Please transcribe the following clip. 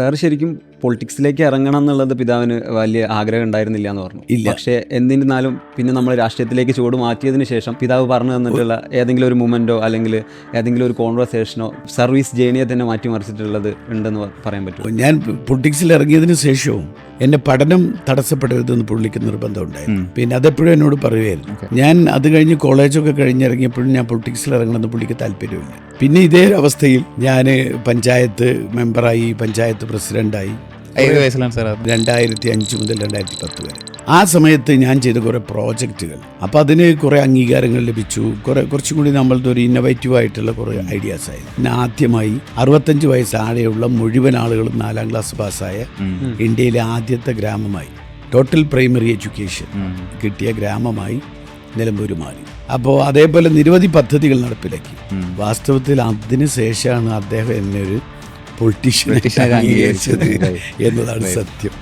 Sir ശരിക്കും പൊളിറ്റിക്സിലേക്ക് ഇറങ്ങണം എന്നുള്ളത് പിതാവിന് വലിയ ആഗ്രഹം ഉണ്ടായിരുന്നില്ല എന്ന് പറഞ്ഞു. ഇല്ല. പക്ഷേ എന്നിരുന്നാലും പിന്നെ നമ്മൾ രാഷ്ട്രീയത്തിലേക്ക് ചുവട് മാറ്റിയതിന് ശേഷം പിതാവ് പറഞ്ഞു തന്നിട്ടുള്ള ഏതെങ്കിലും ഒരു മൊമെന്റോ അല്ലെങ്കിൽ ഏതെങ്കിലും ഒരു കോൺവെർസേഷനോ സർവീസ് ജേണിയെ തന്നെ മാറ്റിമറിച്ചിട്ടുള്ളത് ഉണ്ടെന്ന് പറയാൻ പറ്റുമോ? ഞാൻ പൊളിറ്റിക്സിൽ ഇറങ്ങിയതിന് ശേഷവും എൻ്റെ പഠനം തടസ്സപ്പെടരുതെന്ന് പുള്ളിക്ക് നിർബന്ധമുണ്ടായിരുന്നു. പിന്നെ അതെപ്പോഴും എന്നോട് പറയുമായിരുന്നു. ഞാൻ അത് കഴിഞ്ഞ് കോളേജൊക്കെ കഴിഞ്ഞിറങ്ങിയപ്പോഴും ഞാൻ പൊളിറ്റിക്സിൽ ഇറങ്ങണമെന്ന് പുള്ളിക്ക് താല്പര്യമില്ല. പിന്നെ ഇതേ അവസ്ഥയിൽ ഞാൻ പഞ്ചായത്ത് മെമ്പറായി, പഞ്ചായത്ത് പ്രസിഡന്റായി 2005 മുതൽ 2010 വരെ. ആ സമയത്ത് ഞാൻ ചെയ്ത കുറേ പ്രോജക്റ്റുകൾ, അപ്പോൾ അതിന് കുറേ അംഗീകാരങ്ങൾ ലഭിച്ചു. കുറച്ചും കൂടി നമ്മളുടെ ഒരു ഇന്നോവേറ്റീവ് ആയിട്ടുള്ള കുറേ ഐഡിയാസ് ആയി. പിന്നെ ആദ്യമായി 65 വയസ്സാഴെയുള്ള മുഴുവൻ ആളുകളും 4ാം ക്ലാസ് പാസ്സായ ഇന്ത്യയിലെ ആദ്യത്തെ ഗ്രാമമായി, ടോട്ടൽ പ്രൈമറി എഡ്യൂക്കേഷൻ കിട്ടിയ ഗ്രാമമായി നിലമ്പൂർ മാറി. അപ്പോൾ അതേപോലെ നിരവധി പദ്ധതികൾ നടപ്പിലാക്കി. വാസ്തവത്തിൽ അതിന് ശേഷമാണ് അദ്ദേഹം എന്നെ ഒരു പൊളിറ്റീഷ്യൻ അംഗീകരിച്ചത് എന്നതാണ് സത്യം.